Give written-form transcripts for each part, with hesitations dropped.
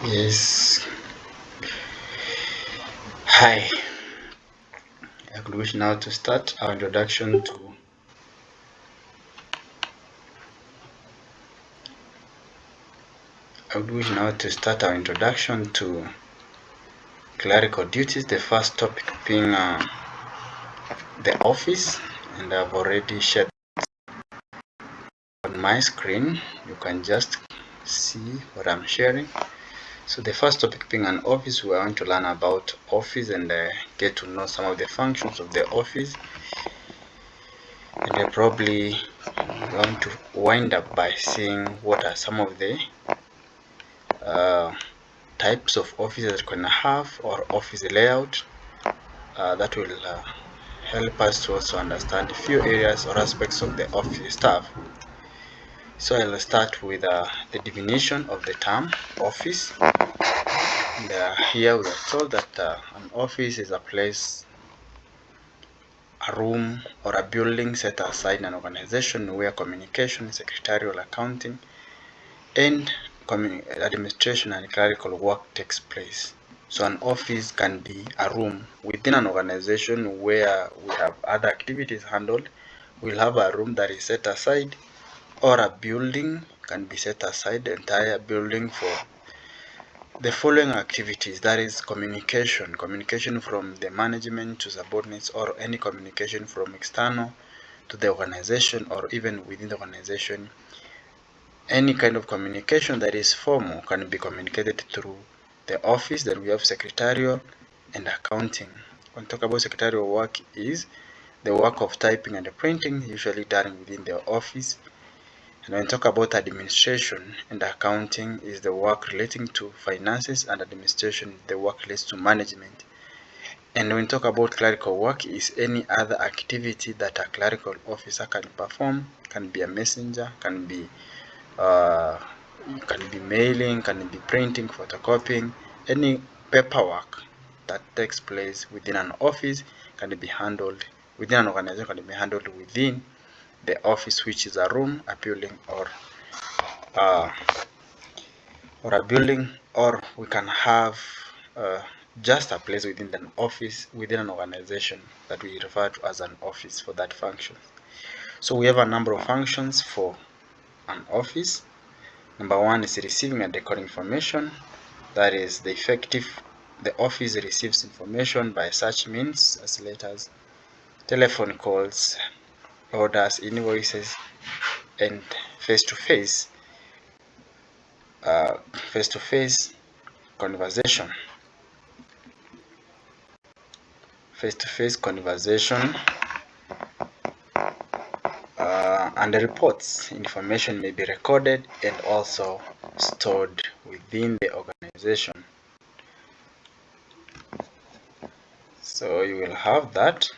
Yes. Hi. I could wish now to start our introduction to clerical duties. The first topic being the office, and I've already shared on my screen. You can just see what I'm sharing. So the first topic being an office, we are going to learn about office and get to know some of the functions of the office. And we're probably going to wind up by seeing what are some of the types of offices that we can have, or office layout. That will help us to also understand a few areas or aspects of the office staff. So I'll start with the definition of the term office. And, here we are told that an office is a place, a room, or a building set aside in an organization where communication, secretarial, accounting, and administration and clerical work takes place. So an office can be a room within an organization where we have other activities handled. We'll have a room that is set aside, or a building can be set aside, the entire building, for the following activities. That is communication from the management to subordinates, or any communication from external to the organization or even within the organization. Any kind of communication that is formal can be communicated through the office. Then we have secretarial and accounting. When we talk about secretarial work, is the work of typing and printing, usually done within the office. And when we talk about administration and accounting, is the work relating to finances, and administration, the work relates to management. And when we talk about clerical work, is any other activity that a clerical officer can perform. Can be a messenger, can be mailing, can be printing, photocopying. Any paperwork that takes place within an office can be handled within an organization, can be handled within the office, which is a room, a building, or a building, or we can have just a place within an office, within an organization, that we refer to as an office for that function. So we have a number of functions for an office. Number one is receiving and recording information. That is the office receives information by such means as letters, telephone calls, orders, invoices, and face-to-face conversation. Face-to-face conversation and the reports. Information may be recorded and also stored within the organization. So you will have that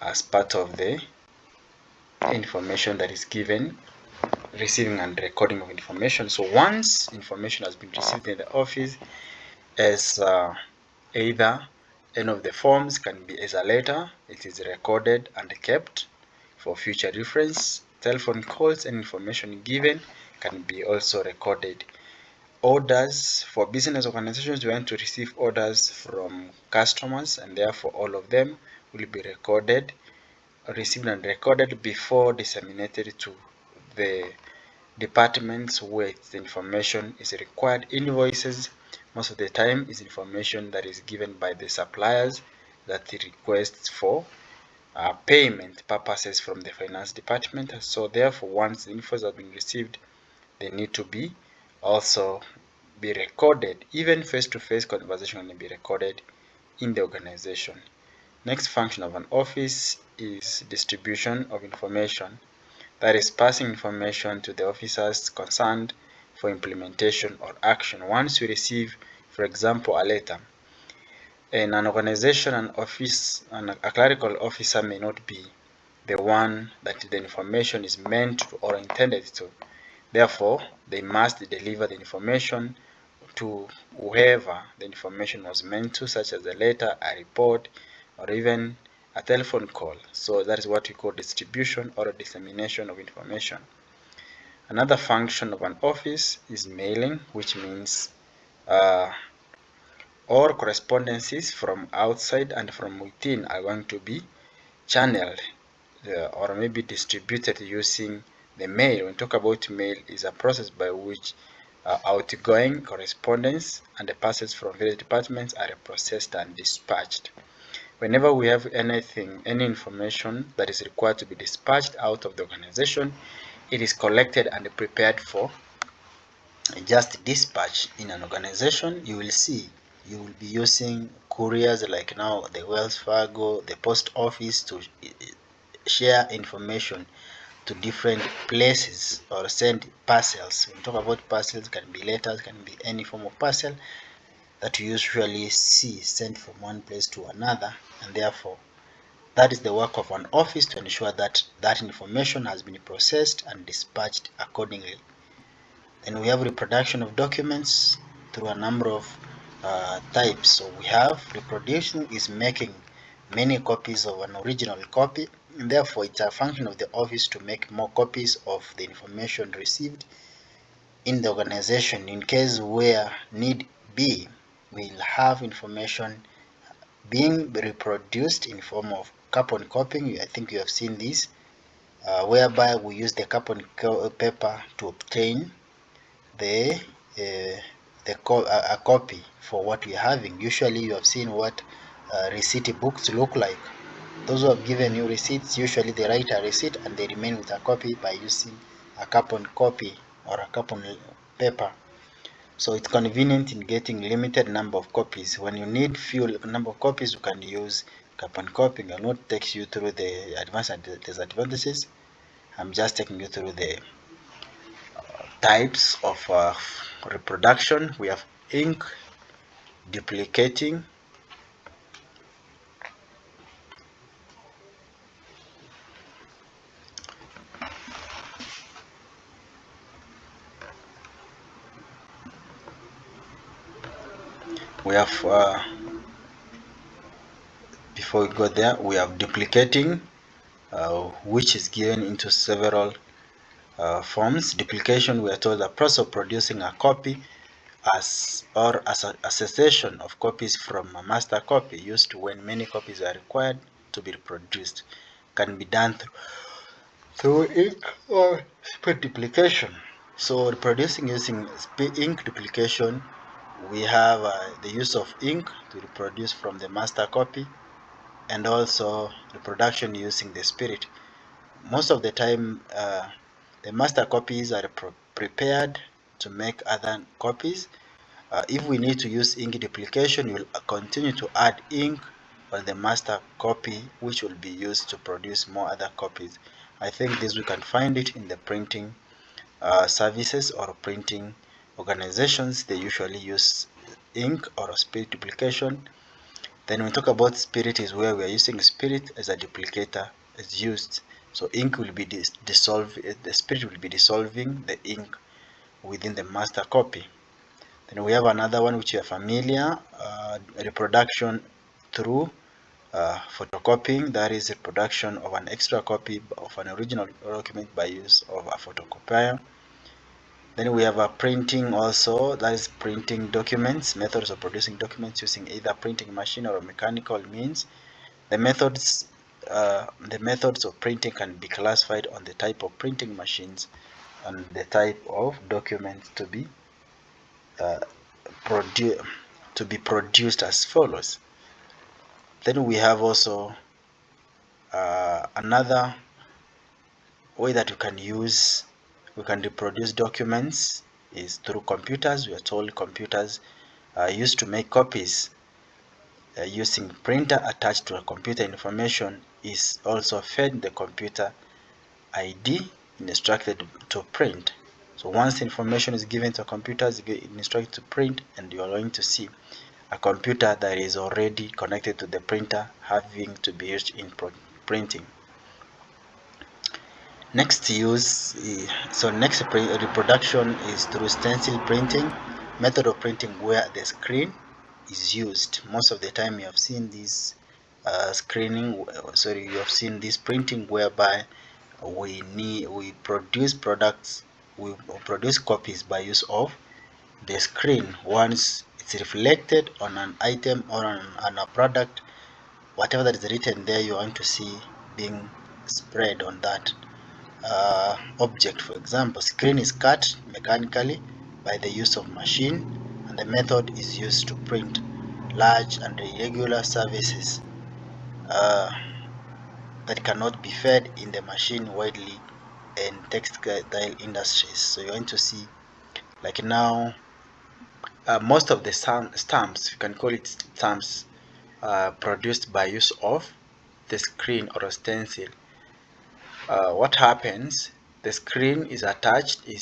as part of the information that is given, receiving and recording of information. So once information has been received in the office, as either any of the forms, can be as a letter, it is recorded and kept for future reference. Telephone calls and information given can be also recorded. Orders for business organizations, we want to receive orders from customers, and therefore all of them will be recorded, received and recorded before disseminated to the departments where the information is required. Invoices, most of the time, is information that is given by the suppliers that requests for payment purposes from the finance department. So therefore, once the infos have been received, they need to be also be recorded. Even face-to-face conversation can be recorded in the organization. Next function of an office is distribution of information. That is passing information to the officers concerned for implementation or action. Once you receive, for example, a letter, in an organization, a clerical officer may not be the one that the information is meant to or intended to. Therefore, they must deliver the information to whoever the information was meant to, such as a letter, a report, or even a telephone call. So that is what we call distribution or dissemination of information. Another function of an office is mailing, which means all correspondences from outside and from within are going to be channeled or maybe distributed using the mail. When we talk about mail, is a process by which outgoing correspondence and the passes from various departments are processed and dispatched. Whenever we have anything, any information that is required to be dispatched out of the organization, it is collected and prepared for just dispatch in an organization. You will see you will be using couriers like now the Wells Fargo, the post office to share information to different places or send parcels. When we talk about parcels, can be letters, can be any form of parcel that you usually see sent from one place to another, and therefore that is the work of an office to ensure that that information has been processed and dispatched accordingly. Then we have reproduction of documents through a number of types. So we have reproduction is making many copies of an original copy, and therefore it's a function of the office to make more copies of the information received in the organization. In case where need be, we'll have information being reproduced in form of carbon copying. I think you have seen this, whereby we use the carbon paper to obtain the a copy for what we're having. Usually you have seen what receipt books look like. Those who have given you receipts, usually they write a receipt and they remain with a copy by using a carbon copy or a carbon paper. So it's convenient in getting limited number of copies. When you need few number of copies, you can use carbon copying. I'll not take you through the advantages and disadvantages. I'm just taking you through the types of reproduction. We have ink duplicating, we have before we go there, we have duplicating, which is given into several forms. Duplication, we are told the process of producing a copy as a cessation of copies from a master copy used when many copies are required to be reproduced, can be done through ink or speed duplication. So reproducing using ink duplication, we have the use of ink to reproduce from the master copy, and also reproduction using the spirit. Most of the time the master copies are prepared to make other copies. If we need to use ink duplication, we will continue to add ink on the master copy, which will be used to produce more other copies. I think this we can find it in the printing services or printing organizations. They usually use ink or spirit duplication. Then when we talk about spirit, is where we are using spirit as a duplicator is used. So ink will be dissolved, the spirit will be dissolving the ink within the master copy. Then we have another one which you are familiar, reproduction through photocopying. That is reproduction of an extra copy of an original document by use of a photocopier. Then we have a printing also, that is printing documents, methods of producing documents using either printing machine or mechanical means. The methods of printing can be classified on the type of printing machines and the type of documents to be produced as follows. Then we have also another way that we can reproduce documents is through computers. We are told computers are used to make copies using printer attached to a computer. Information is also fed the computer ID instructed to print. So once information is given to a computer, it's instructed to print, and you are going to see a computer that is already connected to the printer having to be used in printing. Next reproduction is through stencil printing, method of printing where the screen is used. Most of the time you have seen this you have seen this printing whereby we produce products, we produce copies by use of the screen once it's reflected on an item or on a product. Whatever that is written there, you want to see being spread on that object. For example, screen is cut mechanically by the use of machine, and the method is used to print large and irregular surfaces that cannot be fed in the machine widely in textile industries. So you're going to see, like now, most of the stamps, you can call it stamps, produced by use of the screen or a stencil. What happens, the screen is attached, the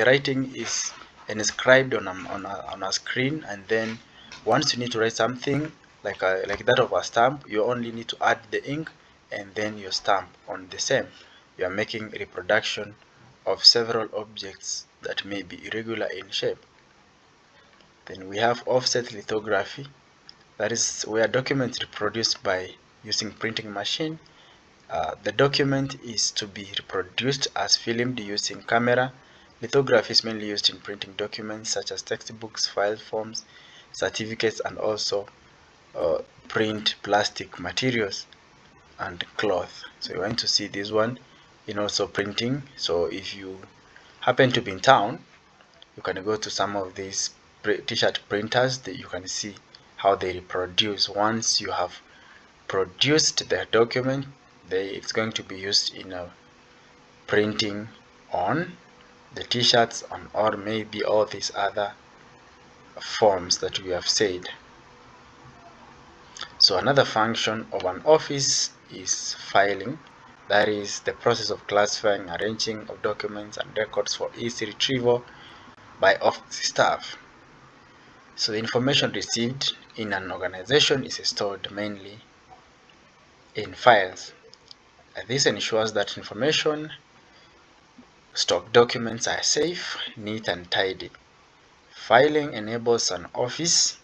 writing is inscribed on a screen, and then once you need to write something like that of a stamp, you only need to add the ink and then you stamp on the same. You are making reproduction of several objects that may be irregular in shape. Then we have offset lithography. That is where documents reproduced by using printing machine. The document is to be reproduced as filmed using camera. Lithography is mainly used in printing documents such as textbooks, file forms, certificates, and also print plastic materials and cloth. So you're going to see this one in also printing. So if you happen to be in town, you can go to some of these t-shirt printers that you can see how they reproduce. Once you have produced the document, it's going to be used in a printing on the t-shirts on, or maybe all these other forms that we have said. So another function of an office is filing. That is the process of classifying, arranging of documents and records for easy retrieval by office staff. So the information received in an organization is stored mainly in files. This ensures that information stock documents are safe, neat, and tidy. Filing enables an office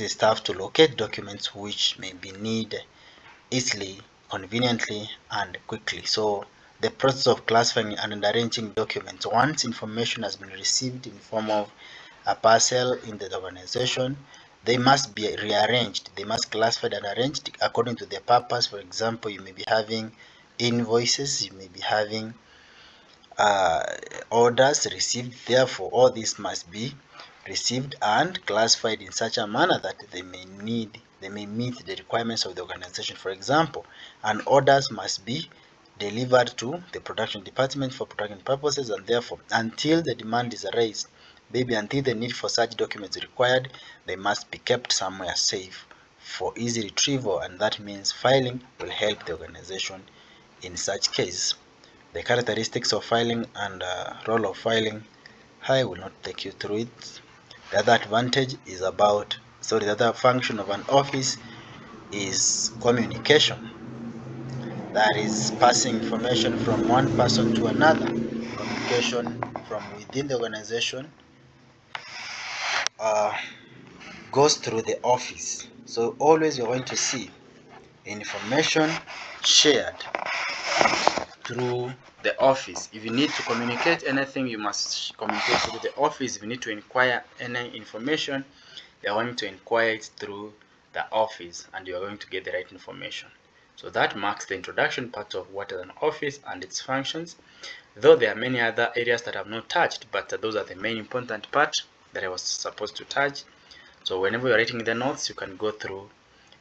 staff to locate documents which may be needed easily, conveniently, and quickly. So the process of classifying and arranging documents, once information has been received in form of a parcel in the organization, they must be rearranged. They must classified and arranged according to their purpose. For example, you may be having invoices, you may be having orders received. Therefore, all these must be received and classified in such a manner that they may meet the requirements of the organization. For example, an orders must be delivered to the production department for production purposes, and therefore, until the demand is raised, maybe until the need for such documents is required, they must be kept somewhere safe for easy retrieval, and that means filing will help the organization in such case. The characteristics of filing and role of filing, I will not take you through it. The other the other function of an office is communication. That is passing information from one person to another. Communication from within the organization goes through the office. So always you're going to see information shared through the office. If you need to communicate anything, you must communicate through the office. If you need to inquire any information, you are going to inquire it through the office, and you are going to get the right information. So that marks the introduction part of what is an office and its functions, though there are many other areas that I have not touched, but those are the main important part that I was supposed to touch. So whenever you're writing the notes, you can go through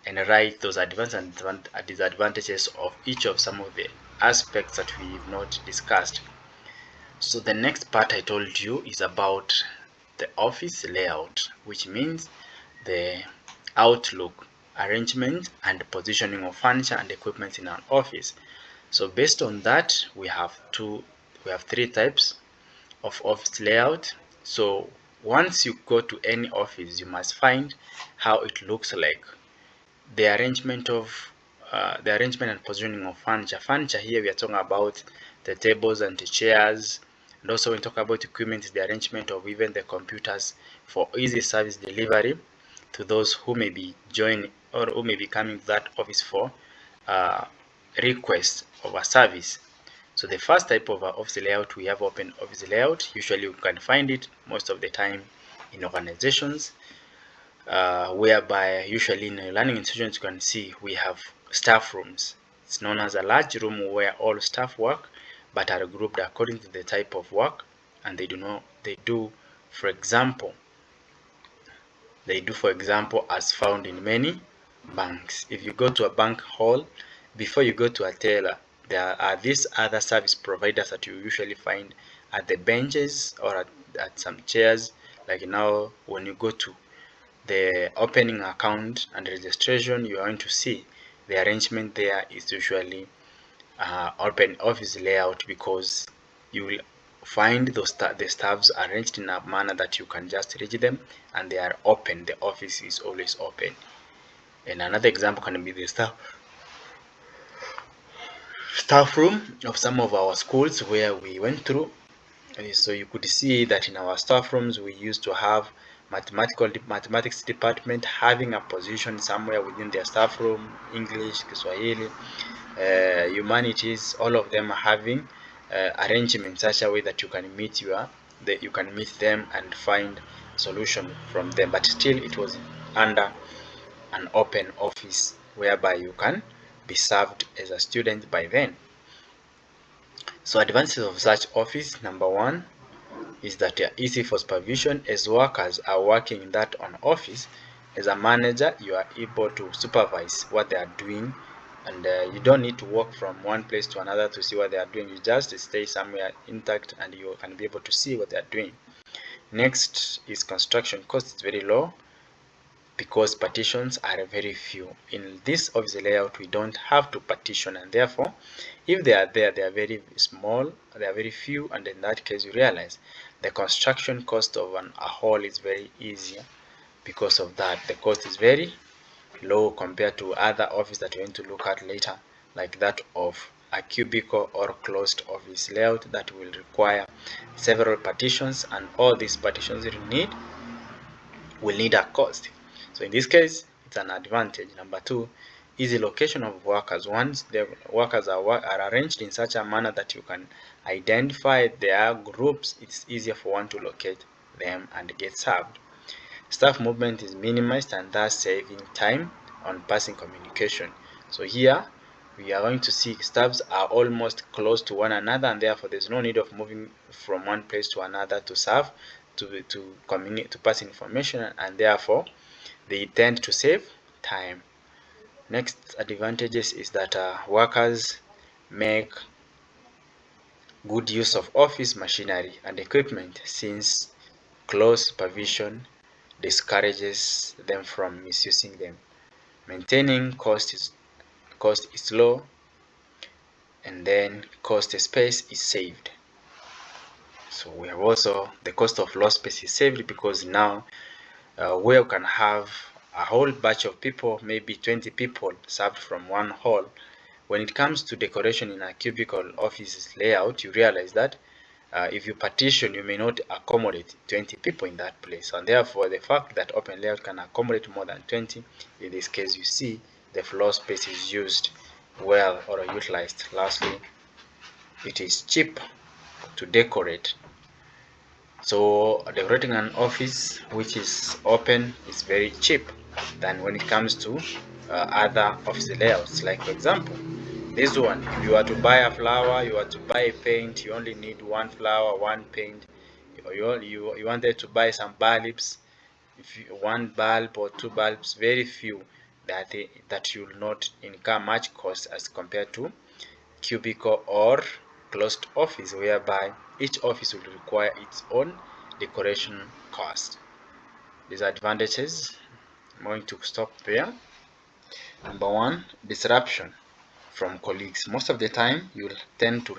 and write those advantages and disadvantages of each of some of the aspects that we've not discussed. So the next part I told you is about the office layout, which means the outlook, arrangement, and positioning of furniture and equipment in an office. So based on that, we have three types of office layout. So once you go to any office, you must find how it looks like. The arrangement and positioning of furniture. Furniture here we are talking about the tables and the chairs, and also when we talk about equipment, the arrangement of even the computers for easy service delivery to those who may be joining or who may be coming to that office for request of a service. So the first type of office layout, we have open office layout. Usually you can find it most of the time in organizations, whereby usually in learning institutions you can see we have staff rooms. It's known as a large room where all staff work but are grouped according to the type of work, and they do for example as found in many banks. If you go to a bank hall, before you go to a teller, there are these other service providers that you usually find at the benches or at some chairs. Like now when you go to the opening account and registration, you are going to see the arrangement there is usually open office layout, because you will find the staffs arranged in a manner that you can just reach them, and they are open. The office is always open. And another example can be the staff room of some of our schools where we went through. So you could see that in our staff rooms we used to have mathematics department having a position somewhere within their staff room, English, Kiswahili, humanities, all of them are having arrangement in such a way that you can meet them and find solution from them. But still it was under an open office whereby you can be served as a student by then. So advantages of such office: number one is that they are easy for supervision, as workers are working in that on office. As a manager, you are able to supervise what they are doing, and you don't need to walk from one place to another to see what they are doing. You just stay somewhere intact and you can be able to see what they are doing. Next is construction cost is very low, because partitions are very few. In this office layout, we don't have to partition, and therefore if they are there, they are very small, they are very few, and in that case you realize the construction cost of a hall is very easier. Because of that, the cost is very low compared to other office that we're going to look at later, like that of a cubicle or closed office layout that will require several partitions, and all these partitions will need a cost. So in this case, it's an advantage. Number two, easy location of workers. Once the workers are arranged in such a manner that you can identify their groups, it's easier for one to locate them and get served. Staff movement is minimized, and thus saving time on passing communication. So here we are going to see staffs are almost close to one another, and therefore there's no need of moving from one place to another to serve, to communicate, to pass information, and therefore they tend to save time. Next advantages is that workers make good use of office machinery and equipment, since close supervision discourages them from misusing them. Maintaining cost is low, and then cost space is saved. So we have also the cost of lost space is saved, because now where you can have a whole batch of people, maybe 20 people served from one hall. When it comes to decoration in a cubicle office layout, you realize that if you partition, you may not accommodate 20 people in that place, and therefore the fact that open layout can accommodate more than 20, in this case you see the floor space is used well or utilized. Lastly, it is cheap to decorate. So decorating an office which is open is very cheap than when it comes to other office layouts. Like for example, this one, if you are to buy a flower, you are to buy a paint, you only need one flower, one paint. You wanted to buy some bulbs, if you, one bulb or two bulbs, very few, that you will not incur much cost as compared to cubicle or closed office, whereby each office will require its own decoration cost. Disadvantages, I'm going to stop there. Number one, disruption from colleagues. Most of the time you'll tend to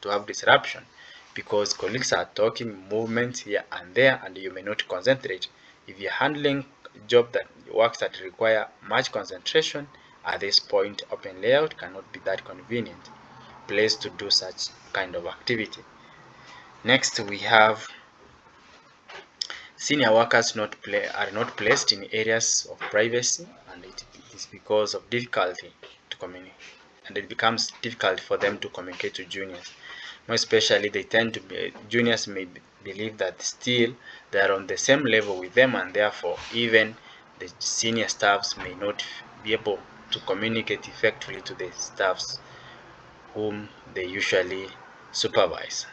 have disruption, because colleagues are talking movements here and there, and you may not concentrate. If you're handling works that require much concentration, at this point open layout cannot be that convenient place to do such kind of activity. Next, we have senior workers are not placed in areas of privacy, and it is because of difficulty to communicate and it becomes difficult for them to communicate to juniors. More especially, they tend to be, juniors may believe that still they are on the same level with them, and therefore even the senior staffs may not be able to communicate effectively to the staffs whom they usually supervise.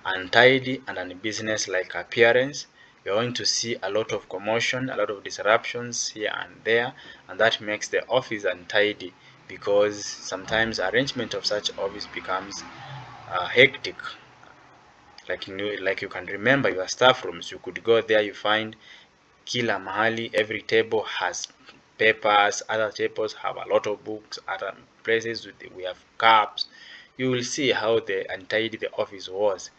Untidy and unbusiness-like appearance, you're going to see a lot of commotion, a lot of disruptions here and there, and that makes the office untidy because sometimes arrangement of such office becomes hectic. Like you can remember your staff rooms, you could go there, you find kila mahali, every table has papers, other tables have a lot of books, other places we have cups. You will see how the untidy the office was.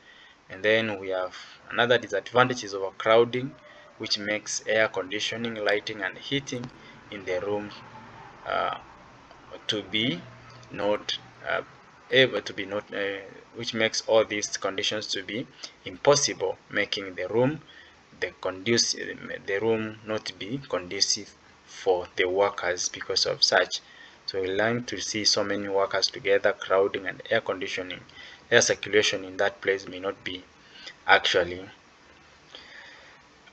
And then we have another disadvantage is overcrowding, which makes air conditioning, lighting, and heating in the room uh, to be not able to be not which makes all these conditions to be impossible, making the room not be conducive for the workers because of such. So we learn to see so many workers together, crowding, and air conditioning, air circulation in that place may not be actually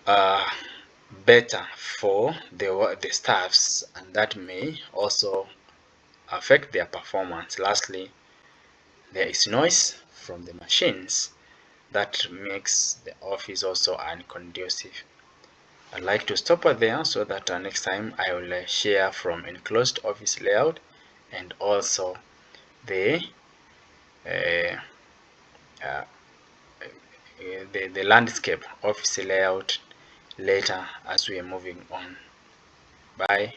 uh, better for the staffs, and that may also affect their performance. Lastly, there is noise from the machines that makes the office also unconducive. I'd like to stop at there so that next time I will share from enclosed office layout and also the uh, uh, the landscape office layout later as we are moving on. Bye.